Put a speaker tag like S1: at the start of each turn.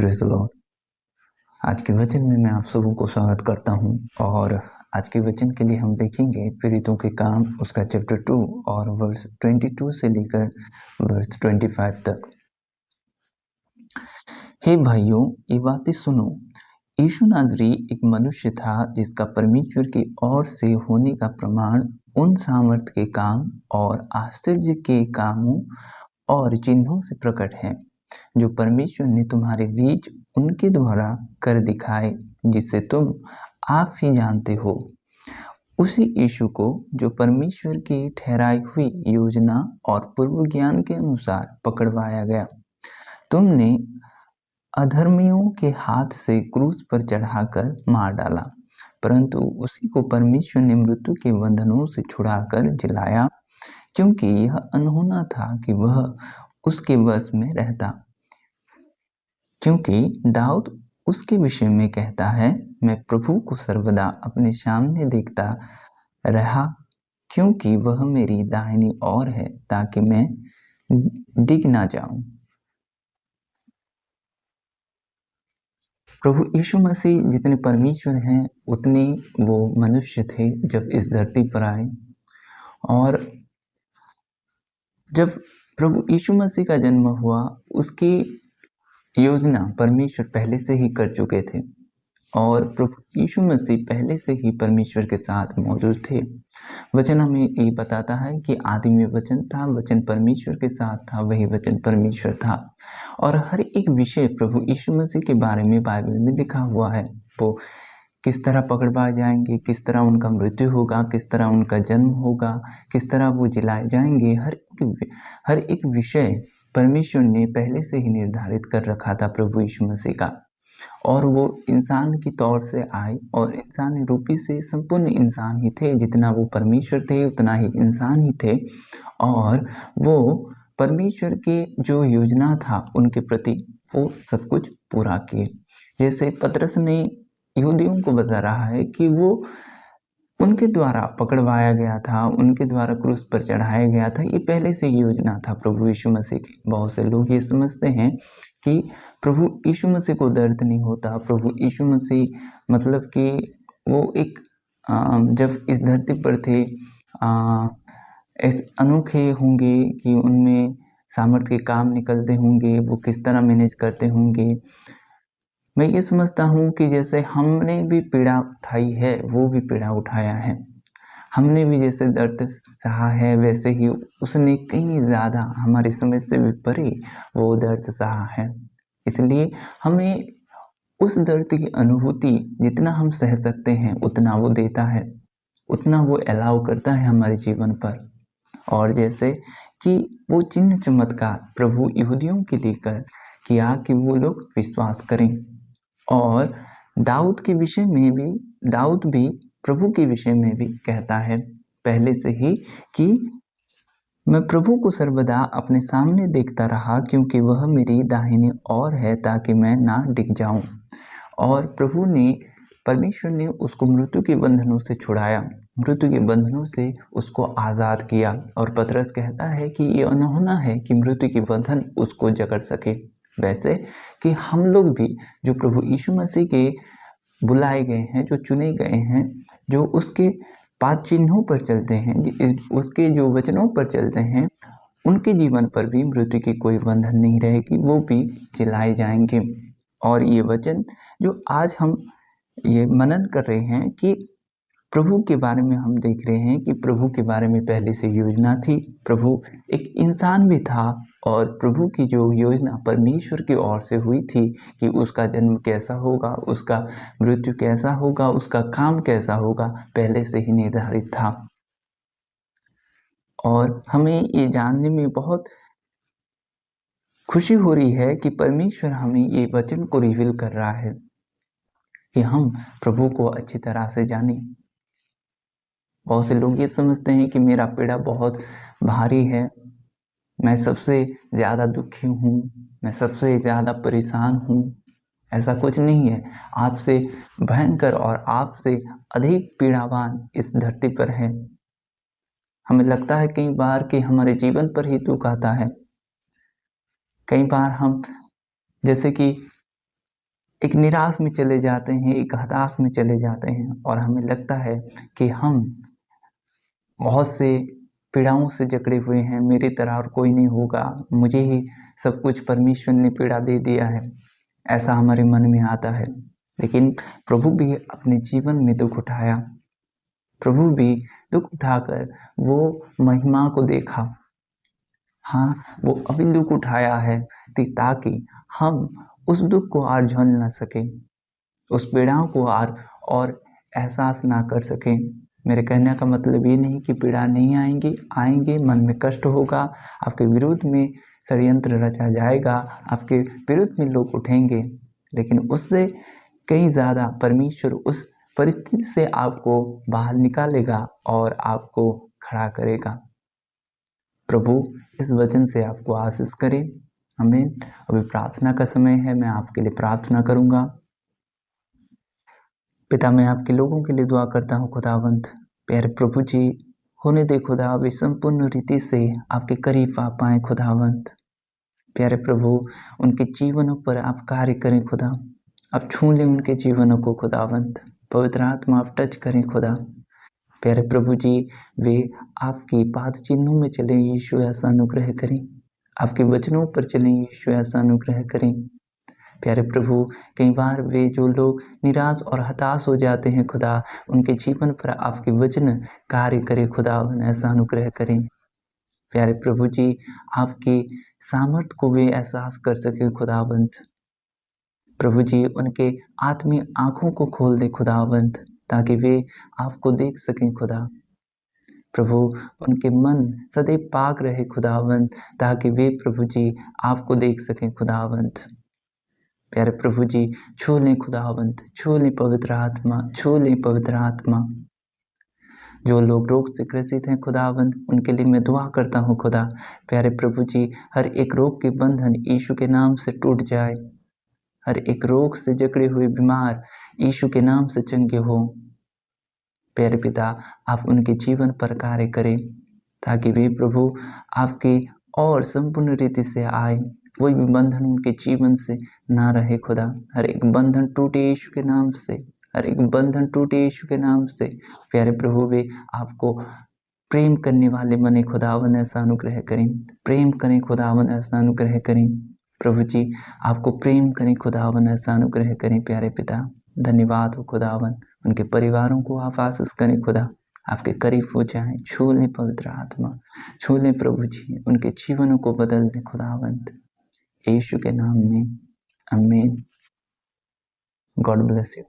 S1: Praise the Lord. आज के वचन में मैं आप सबों को स्वागत करता हूं और आज के वचन के लिए हम देखेंगे प्रेरितों के काम उसका चैप्टर 2 और वर्स 22 से लेकर वर्स 25 तक। हे भाइयों, ये बातें सुनो। यीशु नाज़री एक मनुष्य था जिसका परमेश्वर की ओर से होने का प्रमाण उन सामर्थ्य के काम और आश्चर्य के कामों और चिन्हों से प्रकट है जो परमेश्वर ने तुम्हारे बीच उनके द्वारा कर दिखाए, जिसे तुम आप ही जानते हो। उसी यीशु को जो परमेश्वर की ठहराई हुई योजना और पूर्व ज्ञान के अनुसार पकड़वाया गया, तुमने अधर्मियों के हाथ से क्रूस पर चढ़ाकर मार डाला, परंतु उसी को परमेश्वर ने मृत्यु के बंधनों से छुड़ाकर जिलाया, क्योंकि यह अनहोना था कि वह उसके वश में रहता। क्योंकि दाऊद उसके विषय में कहता है, मैं प्रभु को सर्वदा अपने सामने देखता रहा, क्योंकि वह मेरी दाहिनी ओर है, ताकि मैं डिग ना जाऊं। प्रभु यीशु मसीह जितने परमेश्वर हैं उतने वो मनुष्य थे जब इस धरती पर आए। और जब प्रभु यीशु मसीह का जन्म हुआ, उसकी योजना परमेश्वर पहले से ही कर चुके थे और प्रभु यीशु मसीह पहले से ही परमेश्वर के साथ मौजूद थे। वचन हमें ये बताता है कि आदि में वचन था, वचन परमेश्वर के साथ था, वही वचन परमेश्वर था। और हर एक विषय प्रभु यीशु मसीह के बारे में बाइबल में लिखा हुआ है। वो किस तरह पकड़वाए जाएंगे, किस तरह उनका मृत्यु होगा, किस तरह उनका जन्म होगा, किस तरह वो जिलाए जाएंगे, हर एक विषय परमेश्वर ने पहले से ही निर्धारित कर रखा था प्रभु यीशु मसीह का। और वो इंसान की तौर से आए और इंसान रूपी से संपूर्ण इंसान ही थे। जितना वो परमेश्वर थे उतना ही इंसान ही थे। और वो परमेश्वर की जो योजना था उनके प्रति वो सब कुछ पूरा किए। जैसे पतरस ने यहूदियों को बता रहा है कि वो उनके द्वारा पकड़वाया गया था, उनके द्वारा क्रूस पर चढ़ाया गया था, ये पहले से योजना था प्रभु यीशु मसीह की। बहुत से लोग ये समझते हैं कि प्रभु यीशु मसीह को दर्द नहीं होता, प्रभु यीशु मसीह मतलब कि वो एक जब इस धरती पर थे ऐसे अनोखे होंगे कि उनमें सामर्थ्य के काम निकलते होंगे, वो किस तरह मैनेज करते होंगे। मैं ये समझता हूँ कि जैसे हमने भी पीड़ा उठाई है, वो भी पीड़ा उठाया है। हमने भी जैसे दर्द सहा है, वैसे ही उसने कहीं ज़्यादा हमारी समझ से भी परे वो दर्द सहा है। इसलिए हमें उस दर्द की अनुभूति जितना हम सह सकते हैं उतना वो देता है, उतना वो अलाउ करता है हमारे जीवन पर। और जैसे कि वो चिन्ह चमत्कार प्रभु यहूदियों के लेकर किया कि वो लोग विश्वास करें। और दाऊद के विषय में भी, दाऊद भी प्रभु के विषय में भी कहता है पहले से ही कि मैं प्रभु को सर्वदा अपने सामने देखता रहा, क्योंकि वह मेरी दाहिनी ओर है, ताकि मैं ना डिग जाऊं। और प्रभु ने, परमेश्वर ने उसको मृत्यु के बंधनों से छुड़ाया, मृत्यु के बंधनों से उसको आज़ाद किया। और पतरस कहता है कि ये अनहोना है कि मृत्यु के बंधन उसको जकड़ सके। वैसे कि हम लोग भी जो प्रभु यीशु मसीह के बुलाए गए हैं, जो चुने गए हैं, जो उसके पाद चिन्हों पर चलते हैं, उसके जो वचनों पर चलते हैं, उनके जीवन पर भी मृत्यु की कोई बंधन नहीं रहेगी, वो भी जिलाए जाएंगे। और ये वचन जो आज हम ये मनन कर रहे हैं कि प्रभु के बारे में हम देख रहे हैं कि प्रभु के बारे में पहले से योजना थी। प्रभु एक इंसान भी था और प्रभु की जो योजना परमेश्वर की ओर से हुई थी कि उसका जन्म कैसा होगा, उसका मृत्यु कैसा होगा, उसका काम कैसा होगा, पहले से ही निर्धारित था। और हमें ये जानने में बहुत खुशी हो रही है कि परमेश्वर हमें ये वचन को रिवील कर रहा है कि हम प्रभु को अच्छी तरह से जानें। बहुत से लोग ये समझते हैं कि मेरा पीड़ा बहुत भारी है, मैं सबसे ज़्यादा दुखी हूँ, मैं सबसे ज़्यादा परेशान हूँ। ऐसा कुछ नहीं है। आपसे भयंकर और आपसे अधिक पीड़ावान इस धरती पर है। हमें लगता है कई बार कि हमारे जीवन पर ही दुख आता है। कई बार हम जैसे कि एक निराश में चले जाते हैं, एक हताश में चले जाते हैं और हमें लगता है कि हम बहुत से पीड़ाओं से जकड़े हुए हैं, मेरी तरह और कोई नहीं होगा, मुझे ही सब कुछ परमेश्वर ने पीड़ा दे दिया है, ऐसा हमारे मन में आता है। लेकिन प्रभु भी अपने जीवन में दुख उठाया, प्रभु भी दुख उठाकर वो महिमा को देखा। हाँ, वो अभी दुख उठाया है ताकि हम उस दुख को और झेल ना सके, उस पीड़ाओं को और एहसास ना कर सकें। मेरे कहने का मतलब ये नहीं कि पीड़ा नहीं आएंगी, आएंगे, मन में कष्ट होगा, आपके विरुद्ध में षड्यंत्र रचा जाएगा, आपके विरुद्ध में लोग उठेंगे, लेकिन उससे कहीं ज़्यादा परमेश्वर उस परिस्थिति से आपको बाहर निकालेगा और आपको खड़ा करेगा। प्रभु इस वचन से आपको आशीष करे। आमीन। अभी प्रार्थना का समय है, मैं आपके लिए प्रार्थना करूंगा। पिता, मैं आपके लोगों के लिए दुआ करता हूँ खुदावंत। प्यारे प्रभु जी, होने दे खुदा, वे संपूर्ण रीति से आपके करीब आ पाए खुदावंत। प्यारे प्रभु, उनके जीवनों पर आप कार्य करें खुदा, आप छू लें उनके जीवनों को खुदावंत। पवित्र आत्मा आप टच करें खुदा। प्यारे प्रभु जी, वे आपकी पाद चिन्हों में चलें, यीशु ऐसा अनुग्रह करें। आपके वचनों पर चलें, यीशु ऐसा अनुग्रह करें। प्यारे प्रभु, कई बार वे जो लोग निराश और हताश हो जाते हैं खुदा, उनके जीवन पर आपके वचन कार्य करें खुदा, ऐसा अनुग्रह करें। प्यारे प्रभु जी, आपकी सामर्थ को वे एहसास कर सके खुदावंत। प्रभु जी, उनके आत्मीय आंखों को खोल दे खुदावंत, ताकि वे आपको देख सकें खुदा। प्रभु, उनके मन सदैव पाक रहे खुदावंत, ताकि वे प्रभु जी आपको देख सकें खुदावंत। प्यारे प्रभु जी, छू लें खुदावंत, छू लें पवित्र आत्मा, छू लें पवित्र आत्मा। जो लोग रोग से ग्रसित हैं खुदावंत, उनके लिए मैं दुआ करता हूँ खुदा। प्यारे प्रभु जी, हर एक रोग के बंधन यीशु के नाम से टूट जाए, हर एक रोग से जकड़े हुए बीमार यीशु के नाम से चंगे हो। प्यारे पिता, आप उनके जीवन पर कार्य करें, ताकि वे प्रभु आपकी और संपूर्ण रीति से आए, कोई भी बंधन उनके जीवन से ना रहे खुदा। हर एक बंधन टूटे यीशु के नाम से, हर एक बंधन टूटे यीशु के नाम से। प्यारे प्रभु, वे आपको प्रेम करने वाले बने खुदावन, ऐसा अनुग्रह करें। प्रेम करें खुदावन, ऐसा अनुग्रह करें। प्रभु जी, आपको प्रेम करें खुदावन, ऐसा अनुग्रह करें। प्यारे पिता, धन्यवाद हो खुदावन। उनके परिवारों को आप आशीष करें खुदा, आपके करीब हो जाएं। छू लें पवित्र आत्मा, छू लें प्रभु जी, उनके जीवनों को बदल दें खुदावंत, यीशु के नाम में। आमीन। God bless you.